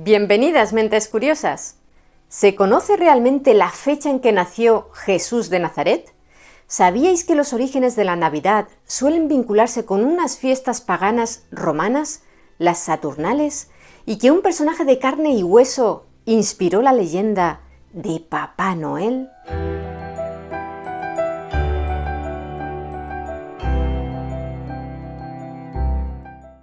Bienvenidas, mentes curiosas. ¿Se conoce realmente la fecha en que nació Jesús de Nazaret? ¿Sabíais que los orígenes de la Navidad suelen vincularse con unas fiestas paganas romanas, las Saturnales, y que un personaje de carne y hueso inspiró la leyenda de Papá Noel?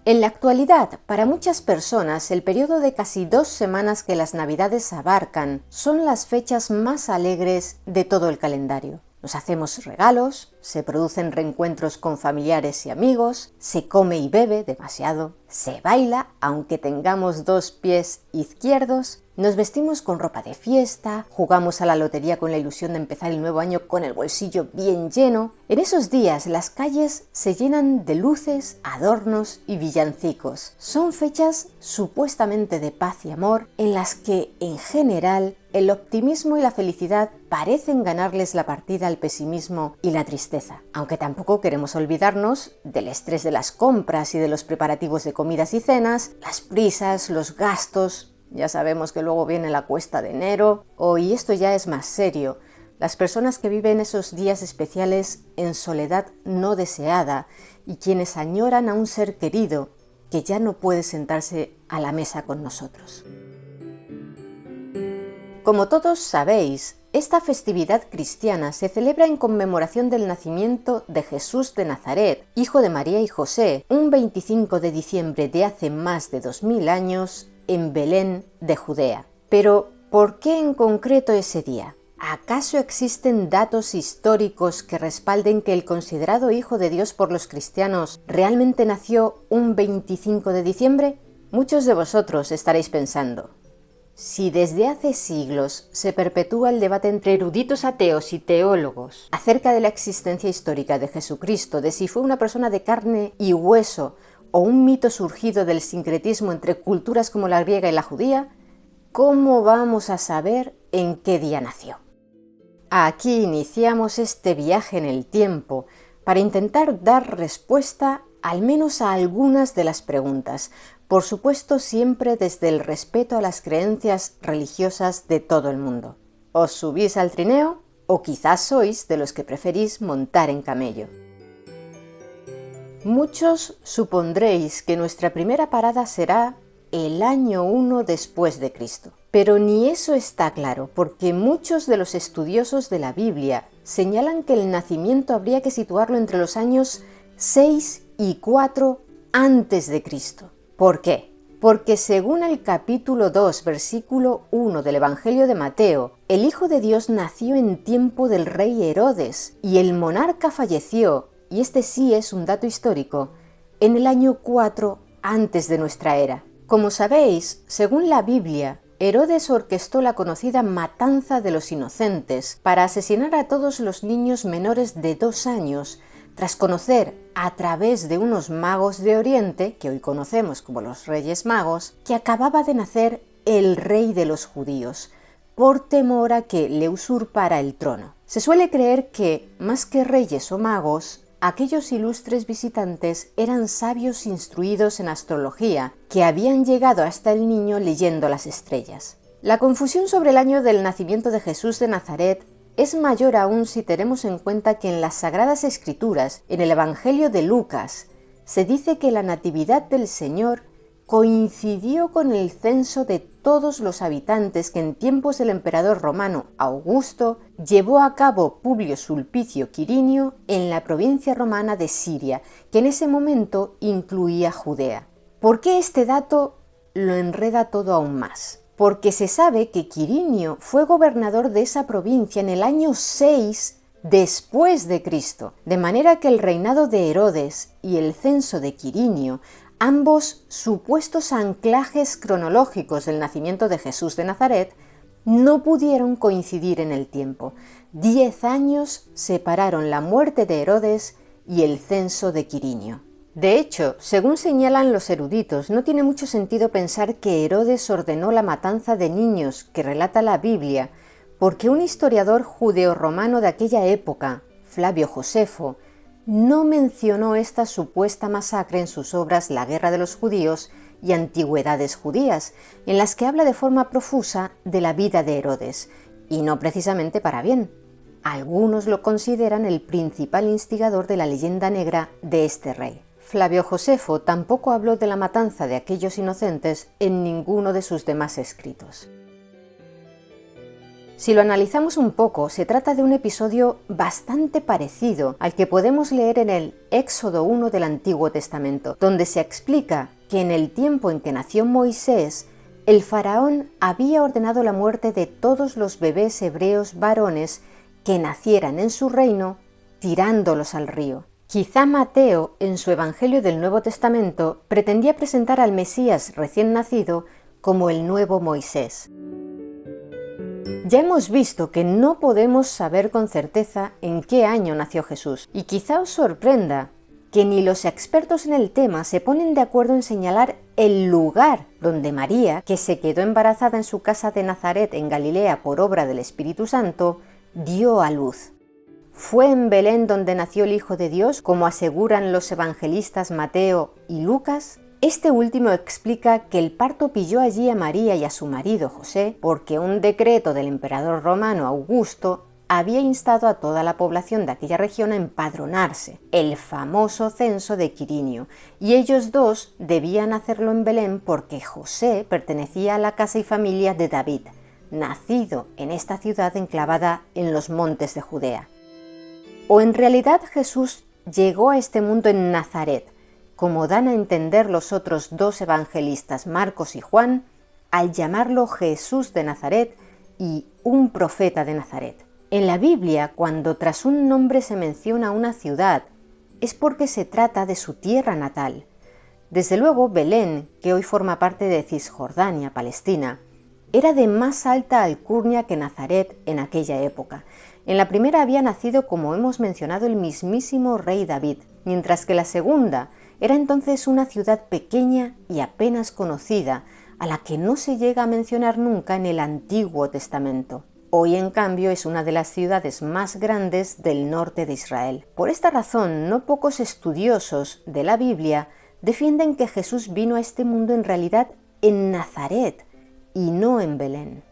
En la actualidad, para muchas personas, el periodo de casi 2 semanas que las Navidades abarcan son las fechas más alegres de todo el calendario. Nos hacemos regalos, se producen reencuentros con familiares y amigos, se come y bebe demasiado, se baila aunque tengamos 2 pies izquierdos, nos vestimos con ropa de fiesta, jugamos a la lotería con la ilusión de empezar el nuevo año con el bolsillo bien lleno. En esos días las calles se llenan de luces, adornos y villancicos. Son fechas supuestamente de paz y amor en las que, en general, el optimismo y la felicidad parecen ganarles la partida al pesimismo y la tristeza. Aunque tampoco queremos olvidarnos del estrés de las compras y de los preparativos de comidas y cenas, las prisas, los gastos. Ya sabemos que luego viene la cuesta de enero, y esto ya es más serio. Las personas que viven esos días especiales en soledad no deseada y quienes añoran a un ser querido que ya no puede sentarse a la mesa con nosotros. Como todos sabéis, esta festividad cristiana se celebra en conmemoración del nacimiento de Jesús de Nazaret, hijo de María y José, un 25 de diciembre de hace más de 2000 años, en Belén de Judea. Pero, ¿por qué en concreto ese día? ¿Acaso existen datos históricos que respalden que el considerado Hijo de Dios por los cristianos realmente nació un 25 de diciembre? Muchos de vosotros estaréis pensando, si desde hace siglos se perpetúa el debate entre eruditos ateos y teólogos acerca de la existencia histórica de Jesucristo, de si fue una persona de carne y hueso o un mito surgido del sincretismo entre culturas como la griega y la judía, ¿cómo vamos a saber en qué día nació? Aquí iniciamos este viaje en el tiempo para intentar dar respuesta al menos a algunas de las preguntas, por supuesto siempre desde el respeto a las creencias religiosas de todo el mundo. ¿Os subís al trineo? ¿O quizás sois de los que preferís montar en camello? Muchos supondréis que nuestra primera parada será el año 1 después de Cristo. Pero ni eso está claro, porque muchos de los estudiosos de la Biblia señalan que el nacimiento habría que situarlo entre los años 6 y 4 antes de Cristo. ¿Por qué? Porque según el capítulo 2, versículo 1 del Evangelio de Mateo, el Hijo de Dios nació en tiempo del rey Herodes y el monarca falleció, y este sí es un dato histórico, en el año 4 antes de nuestra era. Como sabéis, según la Biblia, Herodes orquestó la conocida matanza de los inocentes para asesinar a todos los niños menores de 2 años, tras conocer a través de unos magos de Oriente, que hoy conocemos como los Reyes Magos, que acababa de nacer el rey de los judíos, por temor a que le usurpara el trono. Se suele creer que, más que reyes o magos, aquellos ilustres visitantes eran sabios instruidos en astrología, que habían llegado hasta el niño leyendo las estrellas. La confusión sobre el año del nacimiento de Jesús de Nazaret es mayor aún si tenemos en cuenta que en las Sagradas Escrituras, en el Evangelio de Lucas, se dice que la natividad del Señor coincidió con el censo de todos los habitantes que en tiempos del emperador romano Augusto llevó a cabo Publio Sulpicio Quirinio en la provincia romana de Siria, que en ese momento incluía Judea. ¿Por qué este dato lo enreda todo aún más? Porque se sabe que Quirinio fue gobernador de esa provincia en el año 6 después de Cristo, de manera que el reinado de Herodes y el censo de Quirinio, ambos supuestos anclajes cronológicos del nacimiento de Jesús de Nazaret, no pudieron coincidir en el tiempo. 10 años separaron la muerte de Herodes y el censo de Quirinio. De hecho, según señalan los eruditos, no tiene mucho sentido pensar que Herodes ordenó la matanza de niños que relata la Biblia, porque un historiador judeo-romano de aquella época, Flavio Josefo, no mencionó esta supuesta masacre en sus obras La guerra de los judíos y Antigüedades judías, en las que habla de forma profusa de la vida de Herodes, y no precisamente para bien. Algunos lo consideran el principal instigador de la leyenda negra de este rey. Flavio Josefo tampoco habló de la matanza de aquellos inocentes en ninguno de sus demás escritos. Si lo analizamos un poco, se trata de un episodio bastante parecido al que podemos leer en el Éxodo 1 del Antiguo Testamento, donde se explica que en el tiempo en que nació Moisés, el faraón había ordenado la muerte de todos los bebés hebreos varones que nacieran en su reino, tirándolos al río. Quizá Mateo, en su Evangelio del Nuevo Testamento, pretendía presentar al Mesías recién nacido como el nuevo Moisés. Ya hemos visto que no podemos saber con certeza en qué año nació Jesús, y quizá os sorprenda que ni los expertos en el tema se ponen de acuerdo en señalar el lugar donde María, que se quedó embarazada en su casa de Nazaret en Galilea por obra del Espíritu Santo, dio a luz. ¿Fue en Belén donde nació el Hijo de Dios, como aseguran los evangelistas Mateo y Lucas? Este último explica que el parto pilló allí a María y a su marido José porque un decreto del emperador romano Augusto había instado a toda la población de aquella región a empadronarse, el famoso censo de Quirinio, y ellos dos debían hacerlo en Belén porque José pertenecía a la casa y familia de David, nacido en esta ciudad enclavada en los montes de Judea. ¿O en realidad Jesús llegó a este mundo en Nazaret, como dan a entender los otros dos evangelistas, Marcos y Juan, al llamarlo Jesús de Nazaret y un profeta de Nazaret? En la Biblia, cuando tras un nombre se menciona una ciudad, es porque se trata de su tierra natal. Desde luego, Belén, que hoy forma parte de Cisjordania, Palestina, era de más alta alcurnia que Nazaret en aquella época. En la primera había nacido, como hemos mencionado, el mismísimo rey David, mientras que la segunda era entonces una ciudad pequeña y apenas conocida, a la que no se llega a mencionar nunca en el Antiguo Testamento. Hoy, en cambio, es una de las ciudades más grandes del norte de Israel. Por esta razón, no pocos estudiosos de la Biblia defienden que Jesús vino a este mundo en realidad en Nazaret y no en Belén.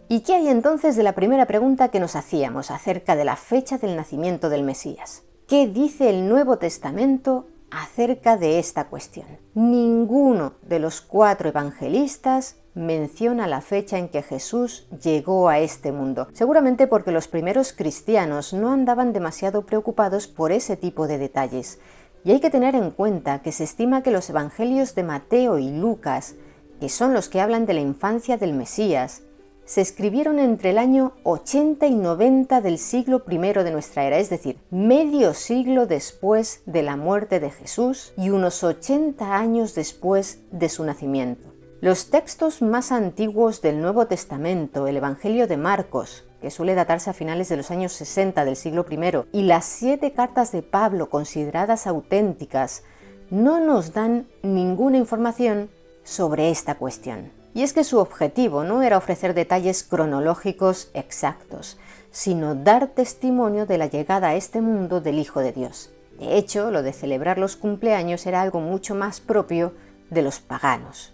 ¿Y qué hay entonces de la primera pregunta que nos hacíamos acerca de la fecha del nacimiento del Mesías? ¿Qué dice el Nuevo Testamento acerca de esta cuestión? Ninguno de los 4 evangelistas menciona la fecha en que Jesús llegó a este mundo, seguramente porque los primeros cristianos no andaban demasiado preocupados por ese tipo de detalles. Y hay que tener en cuenta que se estima que los evangelios de Mateo y Lucas, que son los que hablan de la infancia del Mesías, se escribieron entre el año 80 y 90 del siglo I de nuestra era, es decir, medio siglo después de la muerte de Jesús y unos 80 años después de su nacimiento. Los textos más antiguos del Nuevo Testamento, el Evangelio de Marcos, que suele datarse a finales de los años 60 del siglo I, y las 7 cartas de Pablo consideradas auténticas, no nos dan ninguna información sobre esta cuestión. Y es que su objetivo no era ofrecer detalles cronológicos exactos, sino dar testimonio de la llegada a este mundo del Hijo de Dios. De hecho, lo de celebrar los cumpleaños era algo mucho más propio de los paganos.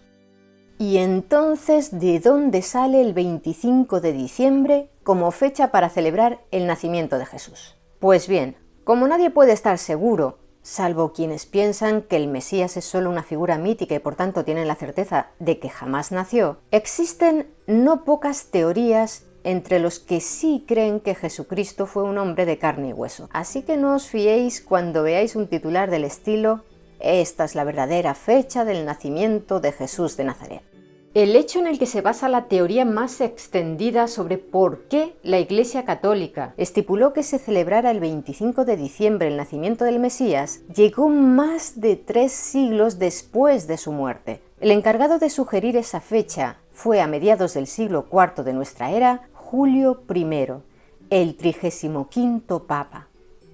¿Y entonces de dónde sale el 25 de diciembre como fecha para celebrar el nacimiento de Jesús? Pues bien, como nadie puede estar seguro, salvo quienes piensan que el Mesías es solo una figura mítica y por tanto tienen la certeza de que jamás nació, existen no pocas teorías entre los que sí creen que Jesucristo fue un hombre de carne y hueso. Así que no os fiéis cuando veáis un titular del estilo «Esta es la verdadera fecha del nacimiento de Jesús de Nazaret». El hecho en el que se basa la teoría más extendida sobre por qué la Iglesia Católica estipuló que se celebrara el 25 de diciembre el nacimiento del Mesías llegó más de 3 siglos después de su muerte. El encargado de sugerir esa fecha fue a mediados del siglo IV de nuestra era Julio I, el 35º Papa.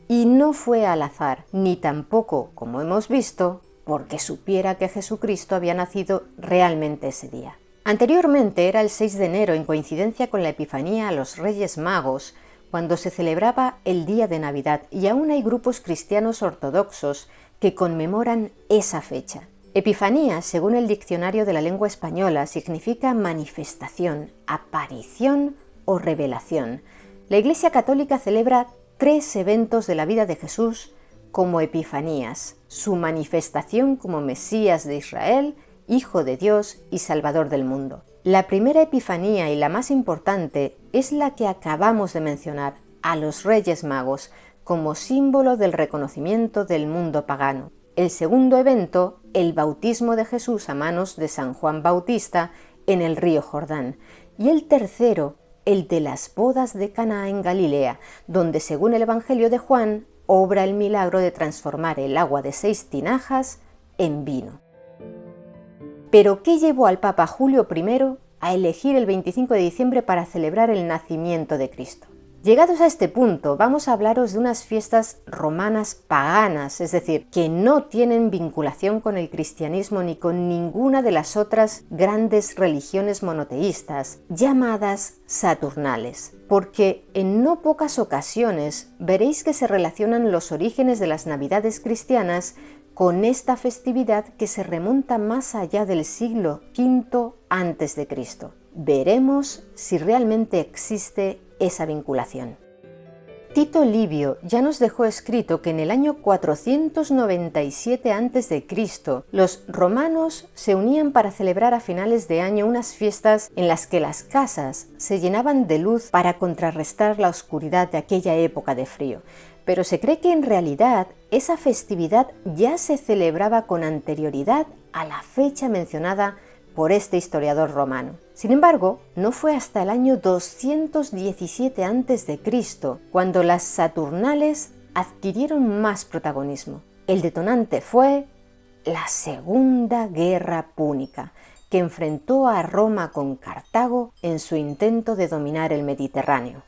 Y no fue al azar, ni tampoco, como hemos visto, porque supiera que Jesucristo había nacido realmente ese día. Anteriormente era el 6 de enero, en coincidencia con la Epifanía a los Reyes Magos, cuando se celebraba el día de Navidad, y aún hay grupos cristianos ortodoxos que conmemoran esa fecha. Epifanía, según el Diccionario de la Lengua Española, significa manifestación, aparición o revelación. La Iglesia Católica celebra 3 eventos de la vida de Jesús como epifanías: su manifestación como Mesías de Israel, Hijo de Dios y Salvador del mundo. La primera epifanía y la más importante es la que acabamos de mencionar, a los Reyes Magos, como símbolo del reconocimiento del mundo pagano. El segundo evento, el bautismo de Jesús a manos de San Juan Bautista en el río Jordán. Y el tercero, el de las bodas de Caná en Galilea, donde según el Evangelio de Juan, obra el milagro de transformar el agua de 6 tinajas en vino. ¿Pero qué llevó al Papa Julio I a elegir el 25 de diciembre para celebrar el nacimiento de Cristo? Llegados a este punto, vamos a hablaros de unas fiestas romanas paganas, es decir, que no tienen vinculación con el cristianismo ni con ninguna de las otras grandes religiones monoteístas, llamadas saturnales, porque en no pocas ocasiones veréis que se relacionan los orígenes de las Navidades cristianas con esta festividad que se remonta más allá del siglo V a.C. Veremos si realmente existe esa vinculación. Tito Livio ya nos dejó escrito que en el año 497 a.C. los romanos se unían para celebrar a finales de año unas fiestas en las que las casas se llenaban de luz para contrarrestar la oscuridad de aquella época de frío. Pero se cree que en realidad esa festividad ya se celebraba con anterioridad a la fecha mencionada por este historiador romano. Sin embargo, no fue hasta el año 217 a.C. cuando las Saturnales adquirieron más protagonismo. El detonante fue la Segunda Guerra Púnica, que enfrentó a Roma con Cartago en su intento de dominar el Mediterráneo.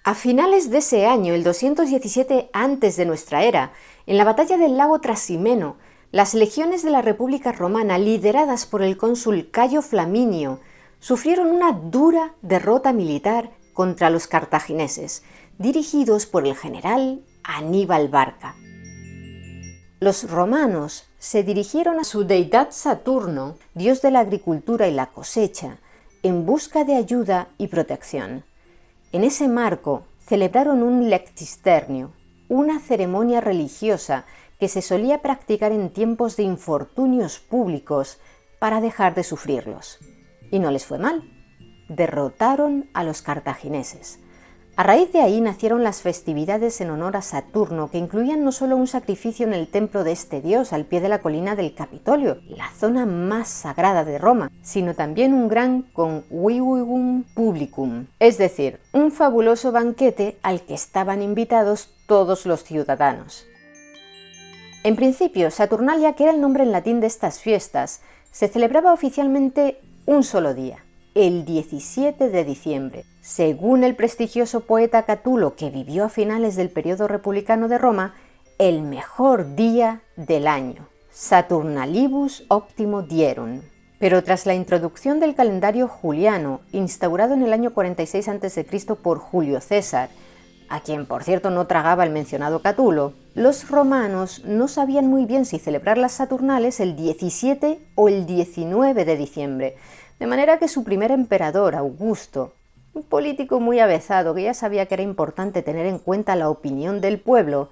A finales de ese año, el 217 antes de nuestra era, en la batalla del lago Trasimeno, las legiones de la República Romana, lideradas por el cónsul Cayo Flaminio, sufrieron una dura derrota militar contra los cartagineses, dirigidos por el general Aníbal Barca. Los romanos se dirigieron a su deidad Saturno, dios de la agricultura y la cosecha, en busca de ayuda y protección. En ese marco celebraron un lectisternio, una ceremonia religiosa que se solía practicar en tiempos de infortunios públicos para dejar de sufrirlos. Y no les fue mal. Derrotaron a los cartagineses. A raíz de ahí nacieron las festividades en honor a Saturno, que incluían no solo un sacrificio en el templo de este dios al pie de la colina del Capitolio, la zona más sagrada de Roma, sino también un gran convivum publicum, es decir, un fabuloso banquete al que estaban invitados todos los ciudadanos. En principio, Saturnalia, que era el nombre en latín de estas fiestas, se celebraba oficialmente un solo día, el 17 de diciembre, según el prestigioso poeta Catulo, que vivió a finales del periodo republicano de Roma, el mejor día del año, Saturnalibus optimo dierum. Pero tras la introducción del calendario juliano, instaurado en el año 46 a.C. por Julio César, a quien por cierto no tragaba el mencionado Catulo, los romanos no sabían muy bien si celebrar las Saturnales el 17 o el 19 de diciembre, de manera que su primer emperador, Augusto, un político muy avezado que ya sabía que era importante tener en cuenta la opinión del pueblo,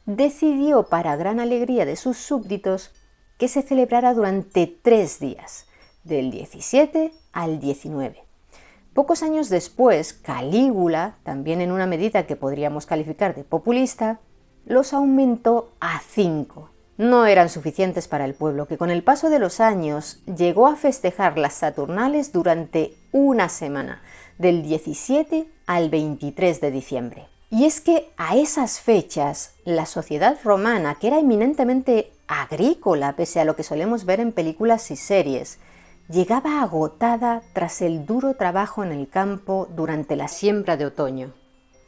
decidió, para gran alegría de sus súbditos, que se celebrara durante 3 días, del 17 al 19. Pocos años después, Calígula, también en una medida que podríamos calificar de populista, los aumentó a 5. No eran suficientes para el pueblo, que con el paso de los años llegó a festejar las Saturnales durante una semana, del 17 al 23 de diciembre. Y es que a esas fechas, la sociedad romana, que era eminentemente agrícola, pese a lo que solemos ver en películas y series, llegaba agotada tras el duro trabajo en el campo durante la siembra de otoño.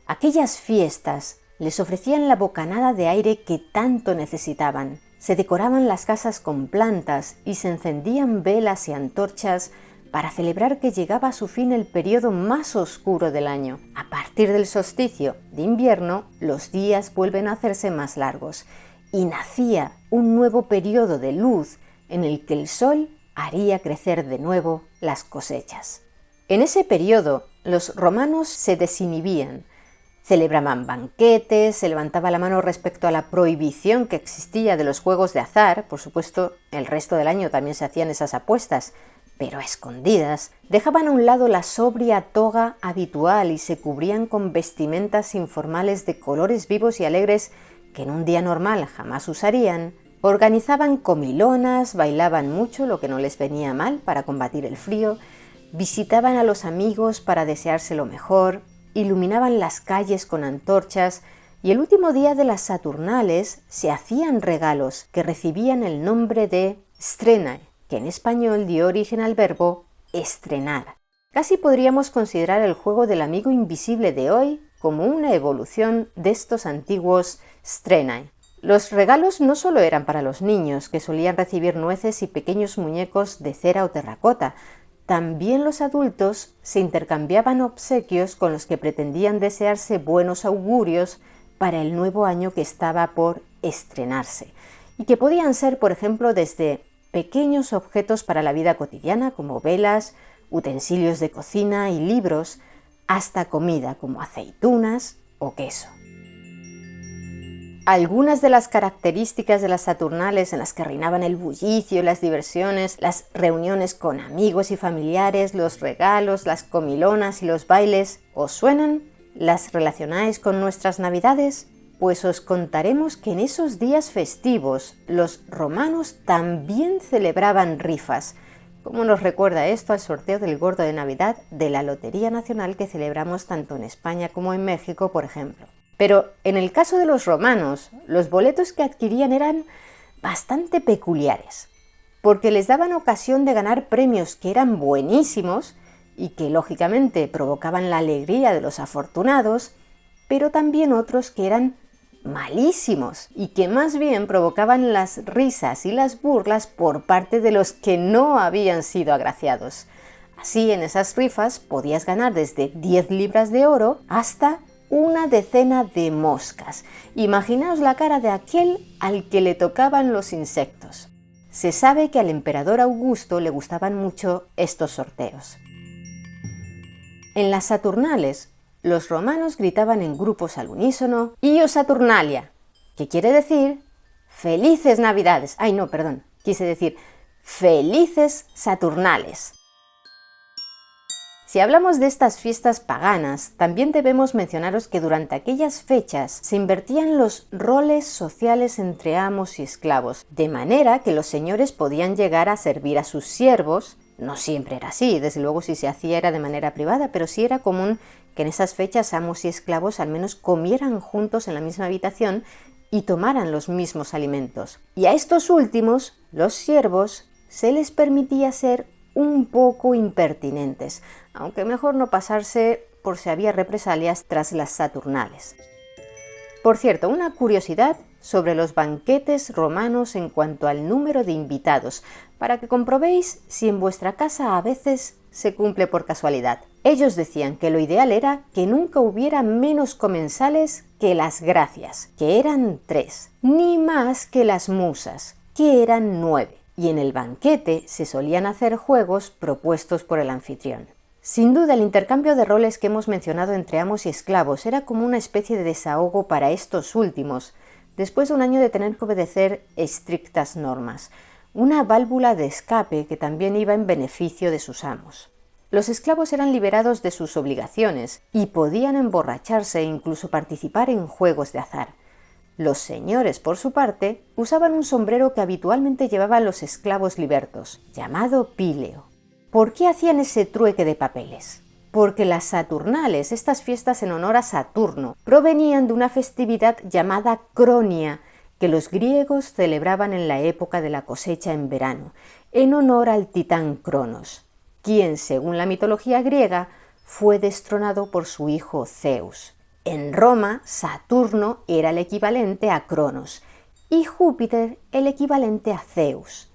Aquellas fiestas les ofrecían la bocanada de aire que tanto necesitaban. Se decoraban las casas con plantas y se encendían velas y antorchas para celebrar que llegaba a su fin el periodo más oscuro del año. A partir del solsticio de invierno, los días vuelven a hacerse más largos y nacía un nuevo periodo de luz en el que el sol haría crecer de nuevo las cosechas. En ese periodo, los romanos se desinhibían, celebraban banquetes, se levantaba la mano respecto a la prohibición que existía de los juegos de azar. Por supuesto, el resto del año también se hacían esas apuestas, pero a escondidas. Dejaban a un lado la sobria toga habitual y se cubrían con vestimentas informales de colores vivos y alegres que en un día normal jamás usarían. Organizaban comilonas, bailaban mucho, lo que no les venía mal para combatir el frío, visitaban a los amigos para desearse lo mejor, iluminaban las calles con antorchas y el último día de las Saturnales se hacían regalos que recibían el nombre de strenae, que en español dio origen al verbo estrenar. Casi podríamos considerar el juego del amigo invisible de hoy como una evolución de estos antiguos strenae. Los regalos no solo eran para los niños, que solían recibir nueces y pequeños muñecos de cera o terracota. También los adultos se intercambiaban obsequios con los que pretendían desearse buenos augurios para el nuevo año que estaba por estrenarse, y que podían ser, por ejemplo, desde pequeños objetos para la vida cotidiana, como velas, utensilios de cocina y libros, hasta comida, como aceitunas o queso. Algunas de las características de las Saturnales en las que reinaban el bullicio, las diversiones, las reuniones con amigos y familiares, los regalos, las comilonas y los bailes, ¿os suenan? ¿Las relacionáis con nuestras Navidades? Pues os contaremos que en esos días festivos los romanos también celebraban rifas. ¿Cómo nos recuerda esto al sorteo del Gordo de Navidad de la Lotería Nacional que celebramos tanto en España como en México, por ejemplo? Pero en el caso de los romanos, los boletos que adquirían eran bastante peculiares, porque les daban ocasión de ganar premios que eran buenísimos y que lógicamente provocaban la alegría de los afortunados, pero también otros que eran malísimos y que más bien provocaban las risas y las burlas por parte de los que no habían sido agraciados. Así, en esas rifas podías ganar desde 10 libras de oro hasta una decena de moscas. Imaginaos la cara de aquel al que le tocaban los insectos. Se sabe que al emperador Augusto le gustaban mucho estos sorteos. En las Saturnales, los romanos gritaban en grupos al unísono «Io Saturnalia», que quiere decir «Felices Navidades». Quise decir «Felices Saturnales». Si hablamos de estas fiestas paganas, también debemos mencionaros que durante aquellas fechas se invertían los roles sociales entre amos y esclavos, de manera que los señores podían llegar a servir a sus siervos. No siempre era así, desde luego si se hacía era de manera privada, pero sí era común que en esas fechas amos y esclavos al menos comieran juntos en la misma habitación y tomaran los mismos alimentos. Y a estos últimos, los siervos, se les permitía ser un poco impertinentes, aunque mejor no pasarse por si había represalias tras las Saturnales. Por cierto, una curiosidad sobre los banquetes romanos en cuanto al número de invitados, para que comprobéis si en vuestra casa a veces se cumple por casualidad. Ellos decían que lo ideal era que nunca hubiera menos comensales que las gracias, que eran 3, ni más que las musas, que eran 9. Y en el banquete se solían hacer juegos propuestos por el anfitrión. Sin duda, el intercambio de roles que hemos mencionado entre amos y esclavos era como una especie de desahogo para estos últimos, después de un año de tener que obedecer estrictas normas, una válvula de escape que también iba en beneficio de sus amos. Los esclavos eran liberados de sus obligaciones y podían emborracharse e incluso participar en juegos de azar. Los señores, por su parte, usaban un sombrero que habitualmente llevaban los esclavos libertos, llamado píleo. ¿Por qué hacían ese trueque de papeles? Porque las Saturnales, estas fiestas en honor a Saturno, provenían de una festividad llamada Cronia, que los griegos celebraban en la época de la cosecha en verano, en honor al titán Cronos, quien, según la mitología griega, fue destronado por su hijo Zeus. En Roma, Saturno era el equivalente a Cronos y Júpiter el equivalente a Zeus.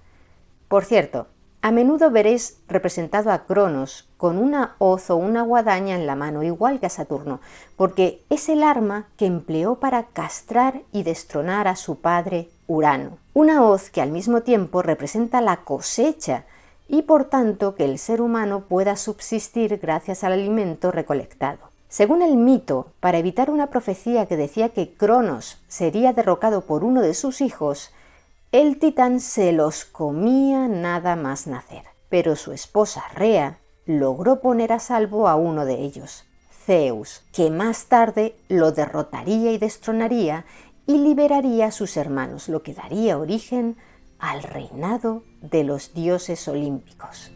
Por cierto, A menudo veréis representado a Cronos con una hoz o una guadaña en la mano, igual que a Saturno, porque es el arma que empleó para castrar y destronar a su padre Urano. Una hoz que al mismo tiempo representa la cosecha y por tanto que el ser humano pueda subsistir gracias al alimento recolectado. Según el mito, para evitar una profecía que decía que Cronos sería derrocado por uno de sus hijos, el titán se los comía nada más nacer, pero su esposa Rea logró poner a salvo a uno de ellos, Zeus, que más tarde lo derrotaría y destronaría y liberaría a sus hermanos, lo que daría origen al reinado de los dioses olímpicos.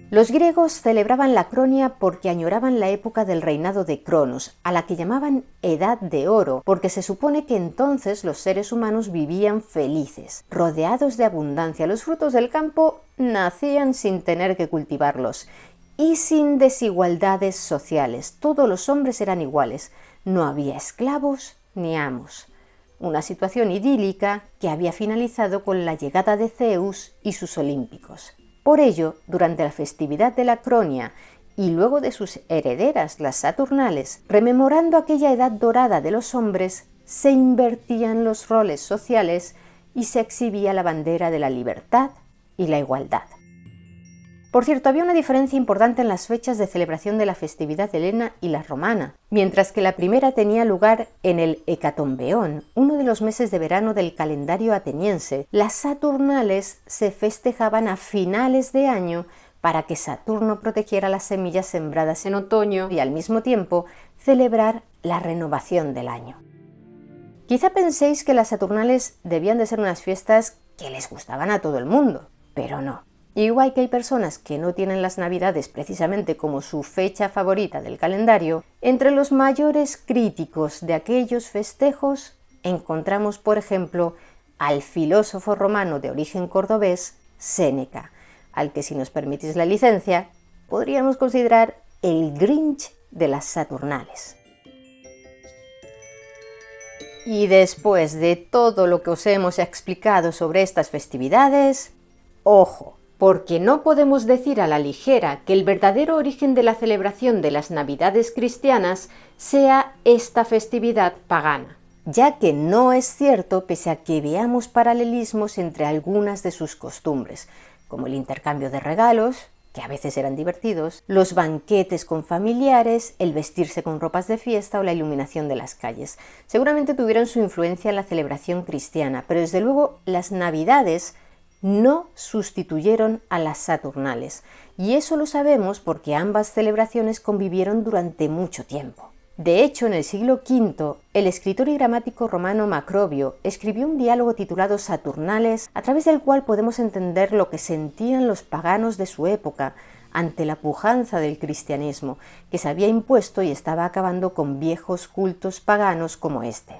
Los griegos celebraban la Cronia porque añoraban la época del reinado de Cronos, a la que llamaban Edad de Oro, porque se supone que entonces los seres humanos vivían felices, rodeados de abundancia. Los frutos del campo nacían sin tener que cultivarlos y sin desigualdades sociales. Todos los hombres eran iguales, no había esclavos ni amos. Una situación idílica que había finalizado con la llegada de Zeus y sus olímpicos. Por ello, durante la festividad de la Cronia y luego de sus herederas, las Saturnales, rememorando aquella edad dorada de los hombres, se invertían los roles sociales y se exhibía la bandera de la libertad y la igualdad. Por cierto, había una diferencia importante en las fechas de celebración de la festividad helena y la romana. Mientras que la primera tenía lugar en el Hecatombeón, uno de los meses de verano del calendario ateniense, las Saturnales se festejaban a finales de año para que Saturno protegiera las semillas sembradas en otoño y al mismo tiempo celebrar la renovación del año. Quizá penséis que las Saturnales debían de ser unas fiestas que les gustaban a todo el mundo, pero no. Igual que hay personas que no tienen las Navidades precisamente como su fecha favorita del calendario, entre los mayores críticos de aquellos festejos encontramos, por ejemplo, al filósofo romano de origen cordobés, Séneca, al que, si nos permitís la licencia, podríamos considerar el Grinch de las Saturnales. Y después de todo lo que os hemos explicado sobre estas festividades, ¡ojo! Porque no podemos decir a la ligera que el verdadero origen de la celebración de las Navidades cristianas sea esta festividad pagana, ya que no es cierto pese a que veamos paralelismos entre algunas de sus costumbres, como el intercambio de regalos, que a veces eran divertidos, los banquetes con familiares, el vestirse con ropas de fiesta o la iluminación de las calles. Seguramente tuvieron su influencia en la celebración cristiana, pero desde luego las Navidades no sustituyeron a las Saturnales, y eso lo sabemos porque ambas celebraciones convivieron durante mucho tiempo. De hecho, en el siglo V, el escritor y gramático romano Macrobio escribió un diálogo titulado Saturnales, a través del cual podemos entender lo que sentían los paganos de su época ante la pujanza del cristianismo, que se había impuesto y estaba acabando con viejos cultos paganos como este.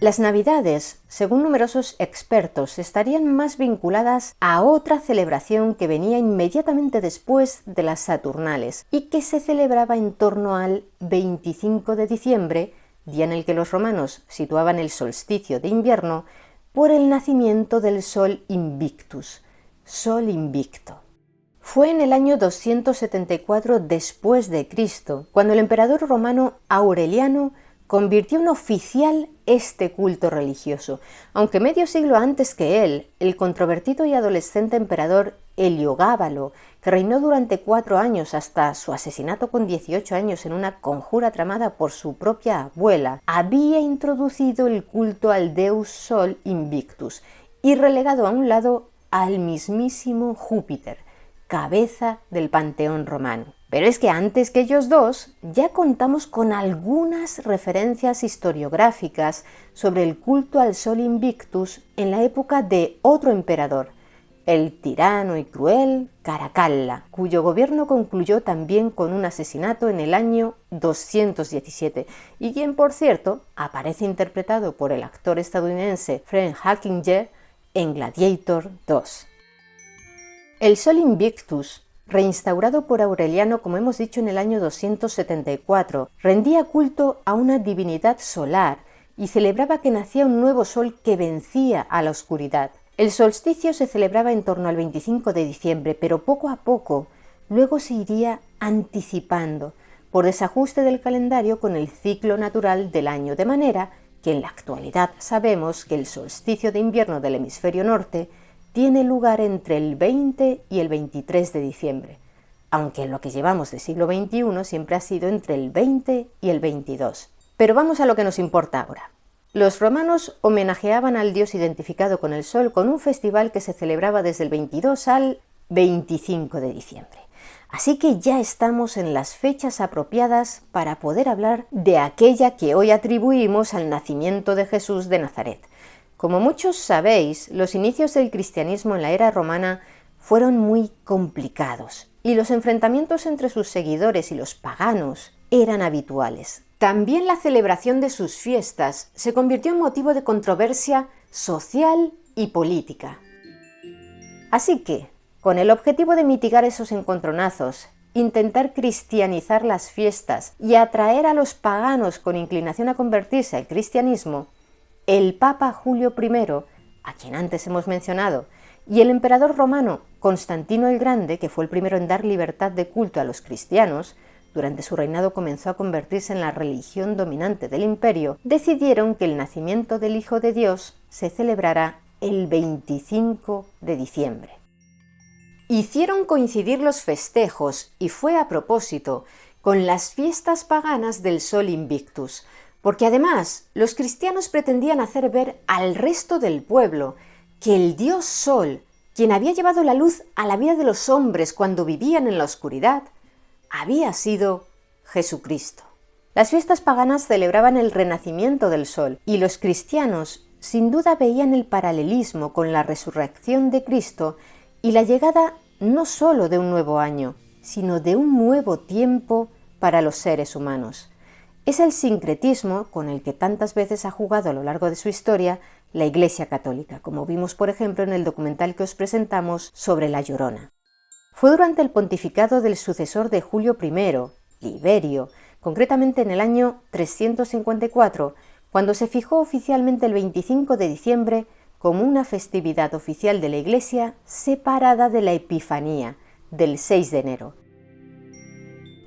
Las Navidades, según numerosos expertos, estarían más vinculadas a otra celebración que venía inmediatamente después de las Saturnales y que se celebraba en torno al 25 de diciembre, día en el que los romanos situaban el solsticio de invierno, por el nacimiento del Sol Invictus, Sol invicto. Fue en el año 274 después de Cristo, cuando el emperador romano Aureliano convirtió en oficial este culto religioso, aunque medio siglo antes que él, el controvertido y adolescente emperador Heliogábalo, que reinó durante 4 años hasta su asesinato con 18 años en una conjura tramada por su propia abuela, había introducido el culto al deus Sol Invictus y relegado a un lado al mismísimo Júpiter, cabeza del panteón romano. Pero es que antes que ellos dos, ya contamos con algunas referencias historiográficas sobre el culto al Sol Invictus en la época de otro emperador, el tirano y cruel Caracalla, cuyo gobierno concluyó también con un asesinato en el año 217, y quien, por cierto, aparece interpretado por el actor estadounidense Frank Hackinger en Gladiator 2. El Sol Invictus, reinstaurado por Aureliano, como hemos dicho, en el año 274, rendía culto a una divinidad solar y celebraba que nacía un nuevo sol que vencía a la oscuridad. El solsticio se celebraba en torno al 25 de diciembre, pero poco a poco luego se iría anticipando por desajuste del calendario con el ciclo natural del año, de manera que en la actualidad sabemos que el solsticio de invierno del hemisferio norte tiene lugar entre el 20 y el 23 de diciembre, aunque en lo que llevamos de siglo XXI siempre ha sido entre el 20 y el 22. Pero vamos a lo que nos importa ahora. Los romanos homenajeaban al dios identificado con el sol con un festival que se celebraba desde el 22 al 25 de diciembre. Así que ya estamos en las fechas apropiadas para poder hablar de aquella que hoy atribuimos al nacimiento de Jesús de Nazaret. Como muchos sabéis, los inicios del cristianismo en la era romana fueron muy complicados y los enfrentamientos entre sus seguidores y los paganos eran habituales. También la celebración de sus fiestas se convirtió en motivo de controversia social y política. Así que, con el objetivo de mitigar esos encontronazos, intentar cristianizar las fiestas y atraer a los paganos con inclinación a convertirse al cristianismo, el Papa Julio I, a quien antes hemos mencionado, y el emperador romano Constantino el Grande, que fue el primero en dar libertad de culto a los cristianos, durante su reinado comenzó a convertirse en la religión dominante del imperio, decidieron que el nacimiento del Hijo de Dios se celebrara el 25 de diciembre. Hicieron coincidir los festejos, y fue a propósito, con las fiestas paganas del Sol Invictus, porque además los cristianos pretendían hacer ver al resto del pueblo que el dios Sol, quien había llevado la luz a la vida de los hombres cuando vivían en la oscuridad, había sido Jesucristo. Las fiestas paganas celebraban el renacimiento del sol y los cristianos sin duda veían el paralelismo con la resurrección de Cristo y la llegada no solo de un nuevo año, sino de un nuevo tiempo para los seres humanos. Es el sincretismo con el que tantas veces ha jugado a lo largo de su historia la Iglesia Católica, como vimos por ejemplo en el documental que os presentamos sobre La Llorona. Fue durante el pontificado del sucesor de Julio I, Liberio, concretamente en el año 354, cuando se fijó oficialmente el 25 de diciembre como una festividad oficial de la Iglesia separada de la Epifanía, del 6 de enero.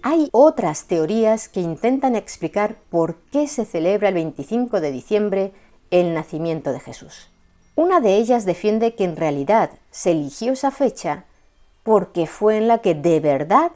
Hay otras teorías que intentan explicar por qué se celebra el 25 de diciembre el nacimiento de Jesús. Una de ellas defiende que en realidad se eligió esa fecha porque fue en la que de verdad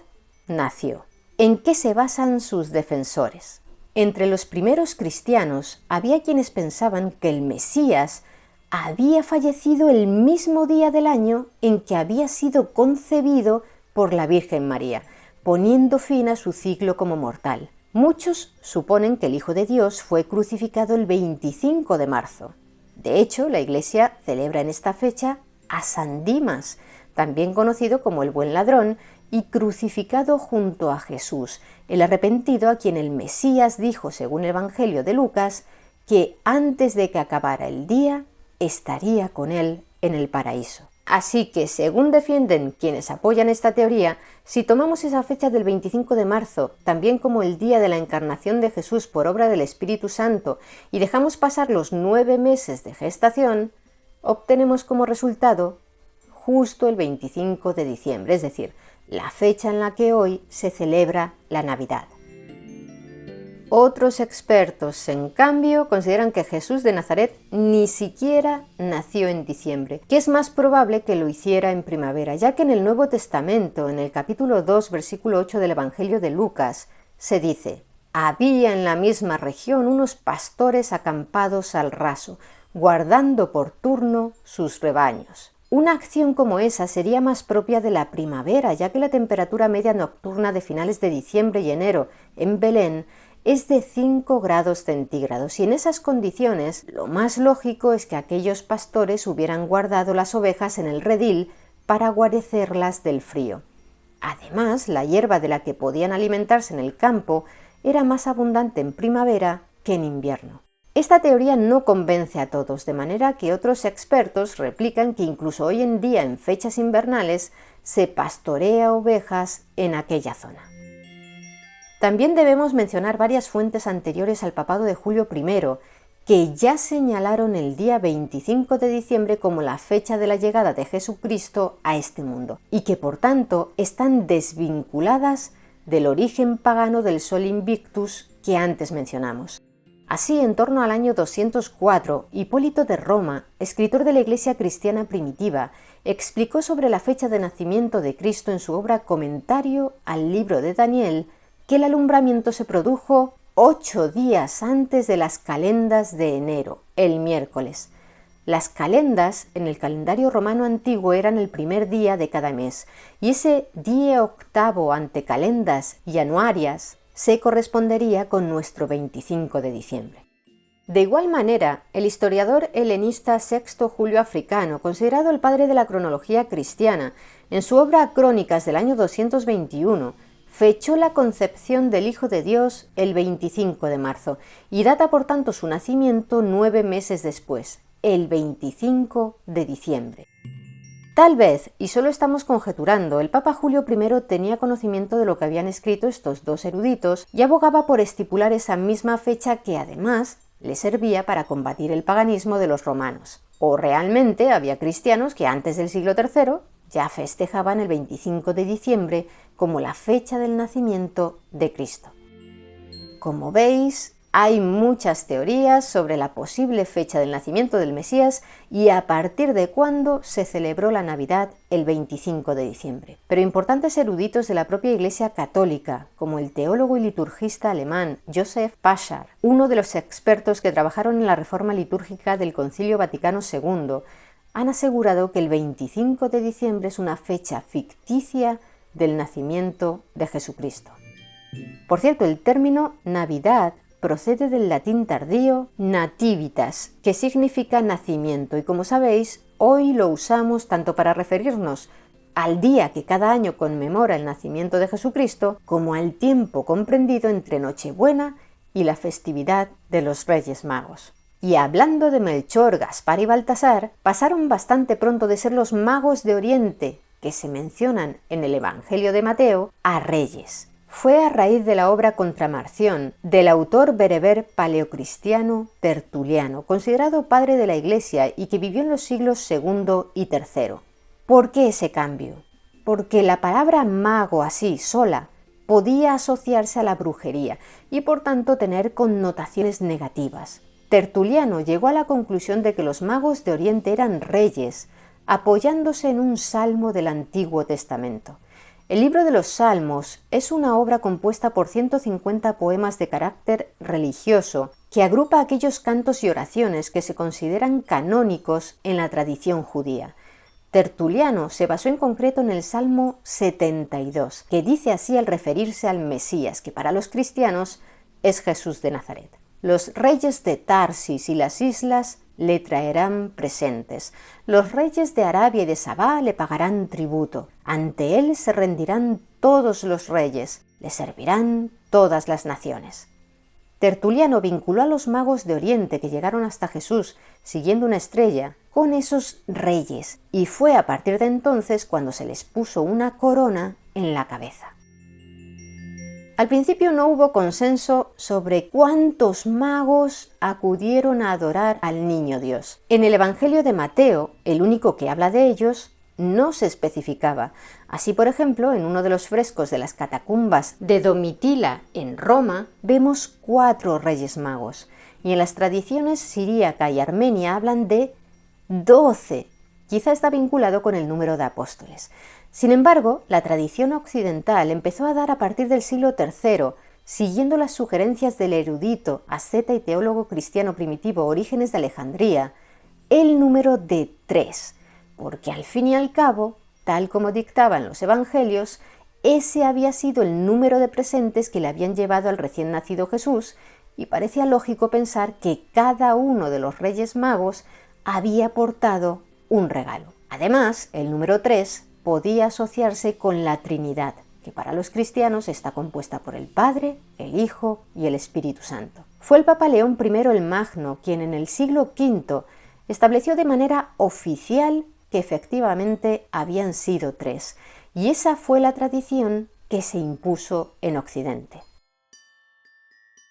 nació. ¿En qué se basan sus defensores? Entre los primeros cristianos había quienes pensaban que el Mesías había fallecido el mismo día del año en que había sido concebido por la Virgen María, poniendo fin a su ciclo como mortal. Muchos suponen que el Hijo de Dios fue crucificado el 25 de marzo. De hecho, la Iglesia celebra en esta fecha a San Dimas, también conocido como el Buen Ladrón, y crucificado junto a Jesús, el arrepentido a quien el Mesías dijo, según el Evangelio de Lucas, que antes de que acabara el día, estaría con él en el paraíso. Así que, según defienden quienes apoyan esta teoría, si tomamos esa fecha del 25 de marzo, también como el día de la encarnación de Jesús por obra del Espíritu Santo, y dejamos pasar los 9 meses de gestación, obtenemos como resultado justo el 25 de diciembre, es decir, la fecha en la que hoy se celebra la Navidad. Otros expertos, en cambio, consideran que Jesús de Nazaret ni siquiera nació en diciembre, que es más probable que lo hiciera en primavera, ya que en el Nuevo Testamento, en el capítulo 2, versículo 8 del Evangelio de Lucas, se dice: «Había en la misma región unos pastores acampados al raso, guardando por turno sus rebaños». Una acción como esa sería más propia de la primavera, ya que la temperatura media nocturna de finales de diciembre y enero en Belén es de 5 grados centígrados, y en esas condiciones lo más lógico es que aquellos pastores hubieran guardado las ovejas en el redil para guarecerlas del frío. Además, la hierba de la que podían alimentarse en el campo era más abundante en primavera que en invierno. Esta teoría no convence a todos, de manera que otros expertos replican que incluso hoy en día, en fechas invernales, se pastorea ovejas en aquella zona. También debemos mencionar varias fuentes anteriores al papado de Julio I, que ya señalaron el día 25 de diciembre como la fecha de la llegada de Jesucristo a este mundo, y que por tanto están desvinculadas del origen pagano del Sol Invictus que antes mencionamos. Así, en torno al año 204, Hipólito de Roma, escritor de la Iglesia cristiana primitiva, explicó sobre la fecha de nacimiento de Cristo en su obra Comentario al libro de Daniel que el alumbramiento se produjo 8 días antes de las calendas de enero, el miércoles. Las calendas en el calendario romano antiguo eran el primer día de cada mes, y ese día octavo ante calendas januarias se correspondería con nuestro 25 de diciembre. De igual manera, el historiador helenista Sexto Julio Africano, considerado el padre de la cronología cristiana, en su obra Crónicas del año 221, fechó la concepción del Hijo de Dios el 25 de marzo y data por tanto su nacimiento 9 meses después, el 25 de diciembre. Tal vez, y solo estamos conjeturando, el Papa Julio I tenía conocimiento de lo que habían escrito estos dos eruditos y abogaba por estipular esa misma fecha que además le servía para combatir el paganismo de los romanos. O realmente había cristianos que antes del siglo III ya festejaban el 25 de diciembre como la fecha del nacimiento de Cristo. Como veis, hay muchas teorías sobre la posible fecha del nacimiento del Mesías y a partir de cuándo se celebró la Navidad el 25 de diciembre. Pero importantes eruditos de la propia Iglesia Católica, como el teólogo y liturgista alemán Joseph Paschal, uno de los expertos que trabajaron en la reforma litúrgica del Concilio Vaticano II, han asegurado que el 25 de diciembre es una fecha ficticia del nacimiento de Jesucristo. Por cierto, el término Navidad procede del latín tardío nativitas, que significa nacimiento, y como sabéis, hoy lo usamos tanto para referirnos al día que cada año conmemora el nacimiento de Jesucristo, como al tiempo comprendido entre Nochebuena y la festividad de los Reyes Magos. Y hablando de Melchor, Gaspar y Baltasar, pasaron bastante pronto de ser los magos de Oriente, que se mencionan en el Evangelio de Mateo, a reyes. Fue a raíz de la obra Contramarción del autor bereber paleocristiano Tertuliano, considerado padre de la Iglesia y que vivió en los siglos II y III. ¿Por qué ese cambio? Porque la palabra mago así, sola, podía asociarse a la brujería y por tanto tener connotaciones negativas. Tertuliano llegó a la conclusión de que los magos de Oriente eran reyes, apoyándose en un salmo del Antiguo Testamento. El libro de los Salmos es una obra compuesta por 150 poemas de carácter religioso que agrupa aquellos cantos y oraciones que se consideran canónicos en la tradición judía. Tertuliano se basó en concreto en el Salmo 72, que dice así al referirse al Mesías, que para los cristianos es Jesús de Nazaret. Los reyes de Tarsis y las islas le traerán presentes. Los reyes de Arabia y de Sabá le pagarán tributo. Ante él se rendirán todos los reyes, le servirán todas las naciones. Tertuliano vinculó a los magos de Oriente que llegaron hasta Jesús siguiendo una estrella con esos reyes, y fue a partir de entonces cuando se les puso una corona en la cabeza. Al principio no hubo consenso sobre cuántos magos acudieron a adorar al Niño Dios. En el Evangelio de Mateo, el único que habla de ellos, no se especificaba. Así, por ejemplo, en uno de los frescos de las catacumbas de Domitila en Roma, vemos 4 reyes magos, y en las tradiciones siríaca y armenia hablan de 12. Quizá está vinculado con el número de apóstoles. Sin embargo, la tradición occidental empezó a dar a partir del siglo III, siguiendo las sugerencias del erudito, asceta y teólogo cristiano primitivo Orígenes de Alejandría, el número de 3, porque al fin y al cabo, tal como dictaban los evangelios, ese había sido el número de presentes que le habían llevado al recién nacido Jesús, y parecía lógico pensar que cada uno de los reyes magos había portado un regalo. Además, el número 3 podía asociarse con la Trinidad, que para los cristianos está compuesta por el Padre, el Hijo y el Espíritu Santo. Fue el Papa León I el Magno quien en el siglo V estableció de manera oficial que efectivamente habían sido 3, y esa fue la tradición que se impuso en Occidente.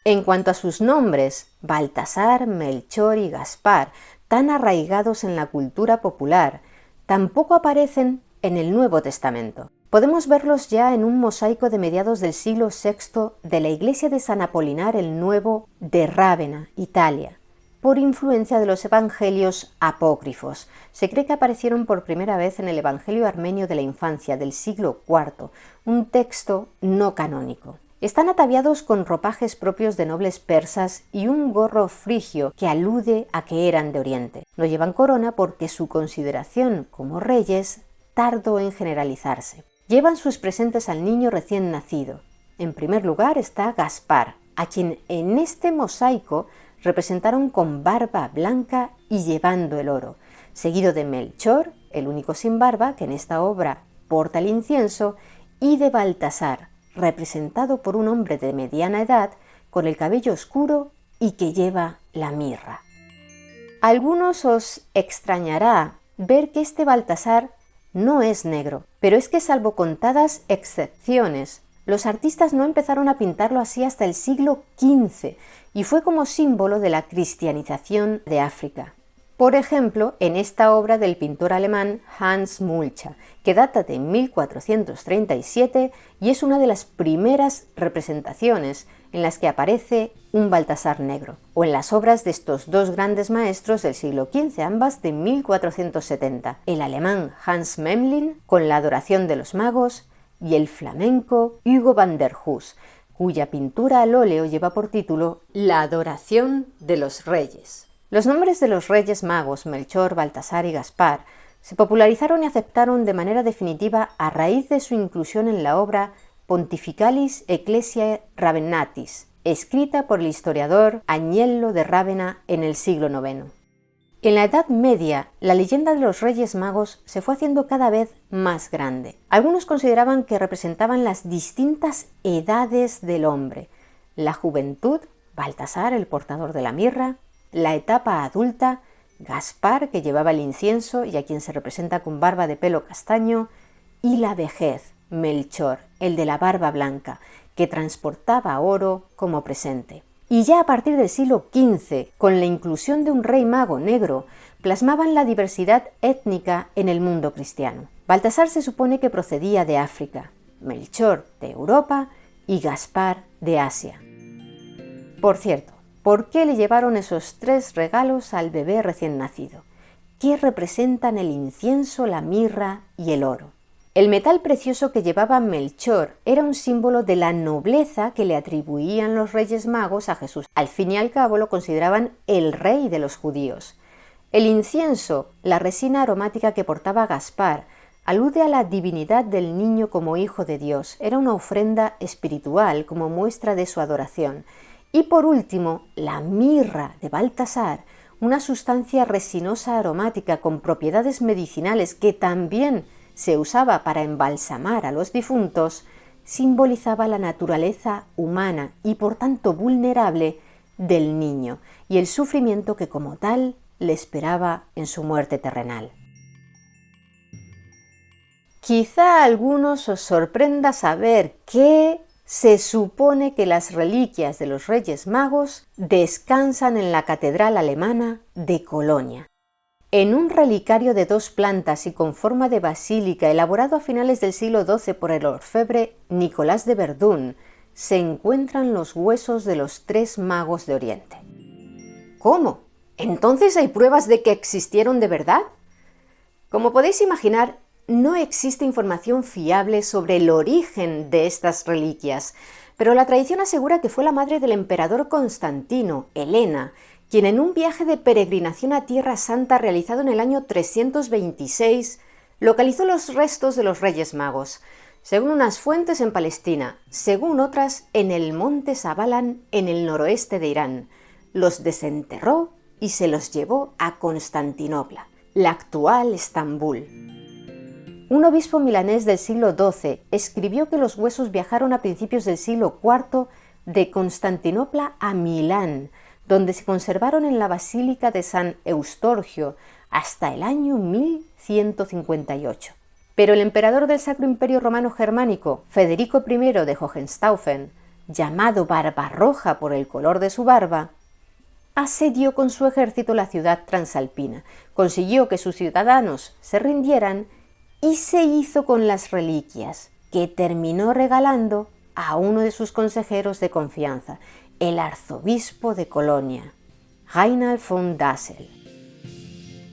En cuanto a sus nombres, Baltasar, Melchor y Gaspar, tan arraigados en la cultura popular, tampoco aparecen en el Nuevo Testamento. Podemos verlos ya en un mosaico de mediados del siglo VI de la iglesia de San Apolinar el Nuevo de Rávena, Italia, por influencia de los evangelios apócrifos. Se cree que aparecieron por primera vez en el Evangelio armenio de la infancia del siglo IV, un texto no canónico. Están ataviados con ropajes propios de nobles persas y un gorro frigio que alude a que eran de Oriente. No llevan corona porque su consideración como reyes tardó en generalizarse. Llevan sus presentes al niño recién nacido. En primer lugar está Gaspar, a quien en este mosaico representaron con barba blanca y llevando el oro, seguido de Melchor, el único sin barba que en esta obra porta el incienso, y de Baltasar, representado por un hombre de mediana edad con el cabello oscuro y que lleva la mirra. A algunos os extrañará ver que este Baltasar no es negro, pero es que salvo contadas excepciones, los artistas no empezaron a pintarlo así hasta el siglo XV y fue como símbolo de la cristianización de África. Por ejemplo, en esta obra del pintor alemán Hans Mulcha, que data de 1437 y es una de las primeras representaciones en las que aparece un Baltasar negro, o en las obras de estos dos grandes maestros del siglo XV, ambas de 1470, el alemán Hans Memling con la adoración de los magos y el flamenco Hugo van der Hus, cuya pintura al óleo lleva por título La adoración de los reyes. Los nombres de los reyes magos Melchor, Baltasar y Gaspar se popularizaron y aceptaron de manera definitiva a raíz de su inclusión en la obra Pontificalis Ecclesiae Ravennatis, escrita por el historiador Agnello de Rávena en el siglo IX. En la Edad Media, la leyenda de los Reyes Magos se fue haciendo cada vez más grande. Algunos consideraban que representaban las distintas edades del hombre: la juventud, Baltasar, el portador de la mirra; la etapa adulta, Gaspar, que llevaba el incienso y a quien se representa con barba de pelo castaño; y la vejez, Melchor, el de la barba blanca, que transportaba oro como presente. Y ya a partir del siglo XV, con la inclusión de un rey mago negro, plasmaban la diversidad étnica en el mundo cristiano. Baltasar se supone que procedía de África, Melchor de Europa y Gaspar de Asia. Por cierto, ¿por qué le llevaron esos 3 regalos al bebé recién nacido? ¿Qué representan el incienso, la mirra y el oro? El metal precioso que llevaba Melchor era un símbolo de la nobleza que le atribuían los Reyes Magos a Jesús. Al fin y al cabo lo consideraban el rey de los judíos. El incienso, la resina aromática que portaba Gaspar, alude a la divinidad del niño como hijo de Dios. Era una ofrenda espiritual como muestra de su adoración. Y por último, la mirra de Baltasar, una sustancia resinosa aromática con propiedades medicinales que también se usaba para embalsamar a los difuntos, simbolizaba la naturaleza humana y por tanto vulnerable del niño y el sufrimiento que como tal le esperaba en su muerte terrenal. Quizá a algunos os sorprenda saber que se supone que las reliquias de los Reyes Magos descansan en la catedral alemana de Colonia. En un relicario de 2 plantas y con forma de basílica elaborado a finales del siglo XII por el orfebre Nicolás de Verdún, se encuentran los huesos de los 3 magos de Oriente. ¿Cómo? ¿Entonces hay pruebas de que existieron de verdad? Como podéis imaginar, no existe información fiable sobre el origen de estas reliquias, pero la tradición asegura que fue la madre del emperador Constantino, Helena, quien en un viaje de peregrinación a Tierra Santa realizado en el año 326 localizó los restos de los Reyes Magos, según unas fuentes en Palestina, según otras en el monte Sabalan en el noroeste de Irán. Los desenterró y se los llevó a Constantinopla, la actual Estambul. Un obispo milanés del siglo XII escribió que los huesos viajaron a principios del siglo IV de Constantinopla a Milán, donde se conservaron en la Basílica de San Eustorgio hasta el año 1158. Pero el emperador del Sacro Imperio Romano Germánico, Federico I de Hohenstaufen, llamado Barbarroja por el color de su barba, asedió con su ejército la ciudad transalpina, consiguió que sus ciudadanos se rindieran y se hizo con las reliquias, que terminó regalando a uno de sus consejeros de confianza, el arzobispo de Colonia, Reinald von Dassel.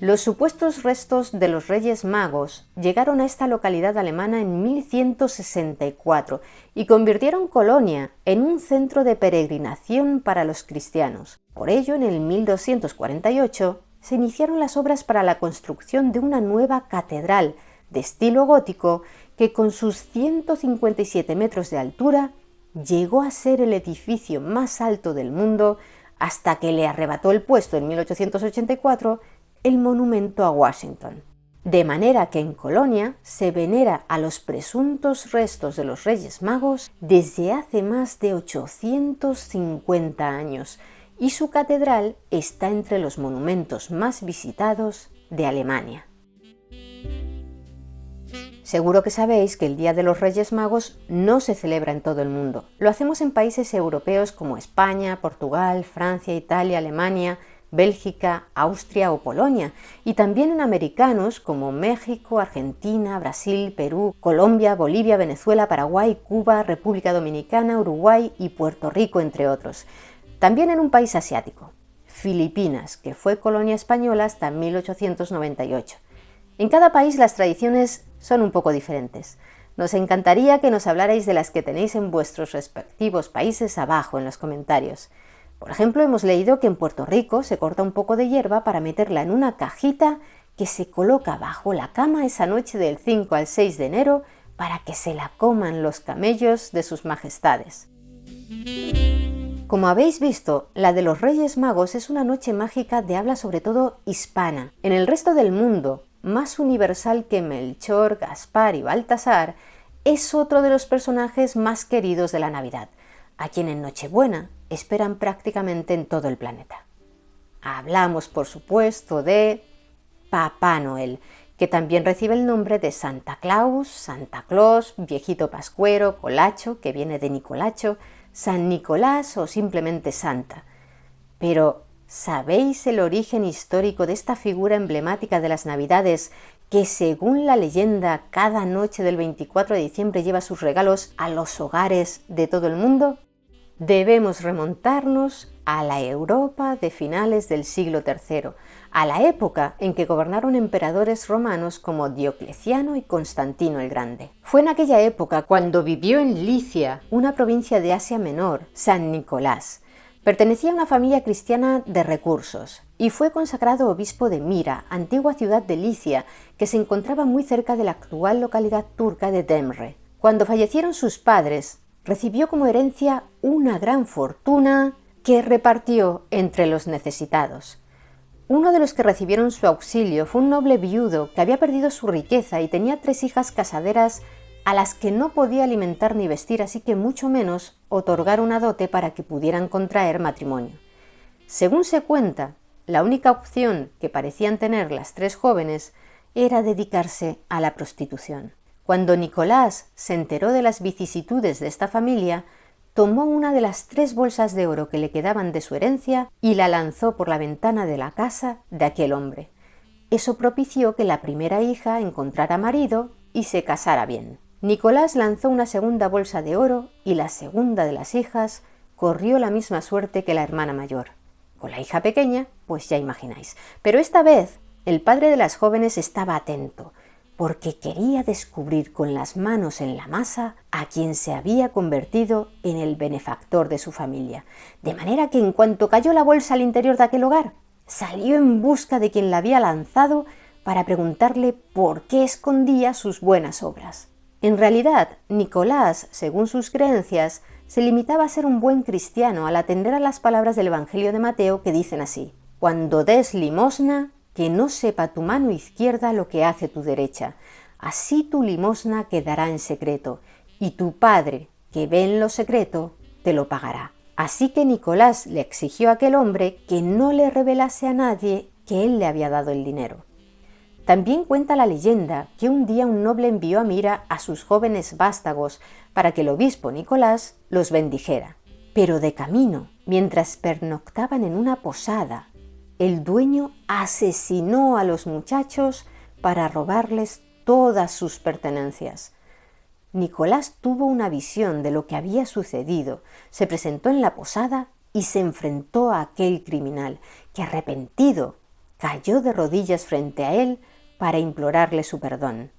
Los supuestos restos de los Reyes Magos llegaron a esta localidad alemana en 1164 y convirtieron Colonia en un centro de peregrinación para los cristianos. Por ello, en el 1248 se iniciaron las obras para la construcción de una nueva catedral de estilo gótico que con sus 157 metros de altura llegó a ser el edificio más alto del mundo hasta que le arrebató el puesto en 1884 el monumento a Washington. De manera que en Colonia se venera a los presuntos restos de los Reyes Magos desde hace más de 850 años y su catedral está entre los monumentos más visitados de Alemania. Seguro que sabéis que el Día de los Reyes Magos no se celebra en todo el mundo. Lo hacemos en países europeos como España, Portugal, Francia, Italia, Alemania, Bélgica, Austria o Polonia, y también en americanos como México, Argentina, Brasil, Perú, Colombia, Bolivia, Venezuela, Paraguay, Cuba, República Dominicana, Uruguay y Puerto Rico, entre otros. También en un país asiático, Filipinas, que fue colonia española hasta 1898. En cada país las tradiciones son un poco diferentes. Nos encantaría que nos hablarais de las que tenéis en vuestros respectivos países abajo en los comentarios. Por ejemplo, hemos leído que en Puerto Rico se corta un poco de hierba para meterla en una cajita que se coloca bajo la cama esa noche del 5 al 6 de enero para que se la coman los camellos de sus majestades. Como habéis visto, la de los Reyes Magos es una noche mágica de habla sobre todo hispana. En el resto del mundo, más universal que Melchor, Gaspar y Baltasar, es otro de los personajes más queridos de la Navidad, a quien en Nochebuena esperan prácticamente en todo el planeta. Hablamos, por supuesto, de Papá Noel, que también recibe el nombre de Santa Claus, Santa Claus, Viejito Pascuero, Colacho, que viene de Nicolacho, San Nicolás o simplemente Santa. Pero, ¿sabéis el origen histórico de esta figura emblemática de las Navidades que, según la leyenda, cada noche del 24 de diciembre lleva sus regalos a los hogares de todo el mundo? Debemos remontarnos a la Europa de finales del siglo III, a la época en que gobernaron emperadores romanos como Diocleciano y Constantino el Grande. Fue en aquella época cuando vivió en Licia, una provincia de Asia Menor, San Nicolás. Pertenecía a una familia cristiana de recursos y fue consagrado obispo de Mira, antigua ciudad de Licia, que se encontraba muy cerca de la actual localidad turca de Demre. Cuando fallecieron sus padres, recibió como herencia una gran fortuna que repartió entre los necesitados. Uno de los que recibieron su auxilio fue un noble viudo que había perdido su riqueza y tenía 3 hijas casaderas a las que no podía alimentar ni vestir, así que mucho menos otorgar una dote para que pudieran contraer matrimonio. Según se cuenta, la única opción que parecían tener las 3 jóvenes era dedicarse a la prostitución. Cuando Nicolás se enteró de las vicisitudes de esta familia, tomó una de las 3 bolsas de oro que le quedaban de su herencia y la lanzó por la ventana de la casa de aquel hombre. Eso propició que la primera hija encontrara marido y se casara bien. Nicolás lanzó una segunda bolsa de oro y la segunda de las hijas corrió la misma suerte que la hermana mayor. Con la hija pequeña, pues ya imagináis. Pero esta vez el padre de las jóvenes estaba atento, porque quería descubrir con las manos en la masa a quien se había convertido en el benefactor de su familia. De manera que en cuanto cayó la bolsa al interior de aquel hogar, salió en busca de quien la había lanzado para preguntarle por qué escondía sus buenas obras. En realidad, Nicolás, según sus creencias, se limitaba a ser un buen cristiano al atender a las palabras del Evangelio de Mateo que dicen así: «Cuando des limosna, que no sepa tu mano izquierda lo que hace tu derecha. Así tu limosna quedará en secreto, y tu Padre, que ve en lo secreto, te lo pagará». Así que Nicolás le exigió a aquel hombre que no le revelase a nadie que él le había dado el dinero. También cuenta la leyenda que un día un noble envió a Mira a sus jóvenes vástagos para que el obispo Nicolás los bendijera. Pero de camino, mientras pernoctaban en una posada, el dueño asesinó a los muchachos para robarles todas sus pertenencias. Nicolás tuvo una visión de lo que había sucedido, se presentó en la posada y se enfrentó a aquel criminal, que arrepentido cayó de rodillas frente a él para implorarle su perdón.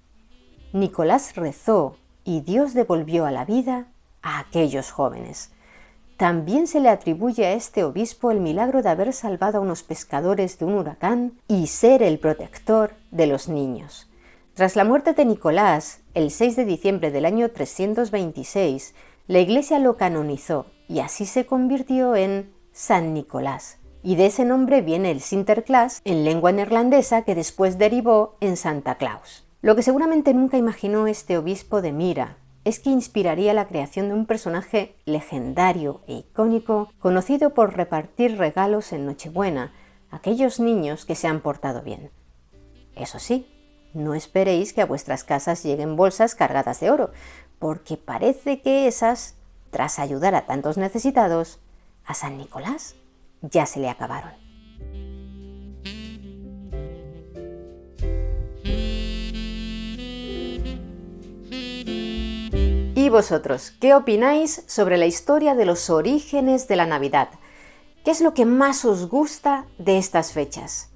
Nicolás rezó y Dios devolvió a la vida a aquellos jóvenes. También se le atribuye a este obispo el milagro de haber salvado a unos pescadores de un huracán y ser el protector de los niños. Tras la muerte de Nicolás, el 6 de diciembre del año 326, la Iglesia lo canonizó y así se convirtió en San Nicolás. Y de ese nombre viene el Sinterklaas en lengua neerlandesa, que después derivó en Santa Claus. Lo que seguramente nunca imaginó este obispo de Mira es que inspiraría la creación de un personaje legendario e icónico, conocido por repartir regalos en Nochebuena a aquellos niños que se han portado bien. Eso sí, no esperéis que a vuestras casas lleguen bolsas cargadas de oro, porque parece que esas, tras ayudar a tantos necesitados, a San Nicolás ya se le acabaron. ¿Y vosotros, qué opináis sobre la historia de los orígenes de la Navidad? ¿Qué es lo que más os gusta de estas fechas?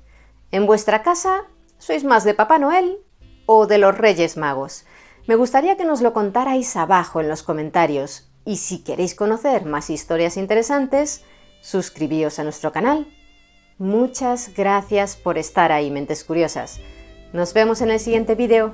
¿En vuestra casa sois más de Papá Noel o de los Reyes Magos? Me gustaría que nos lo contarais abajo en los comentarios. Y si queréis conocer más historias interesantes, suscribíos a nuestro canal. Muchas gracias por estar ahí, mentes curiosas. Nos vemos en el siguiente vídeo.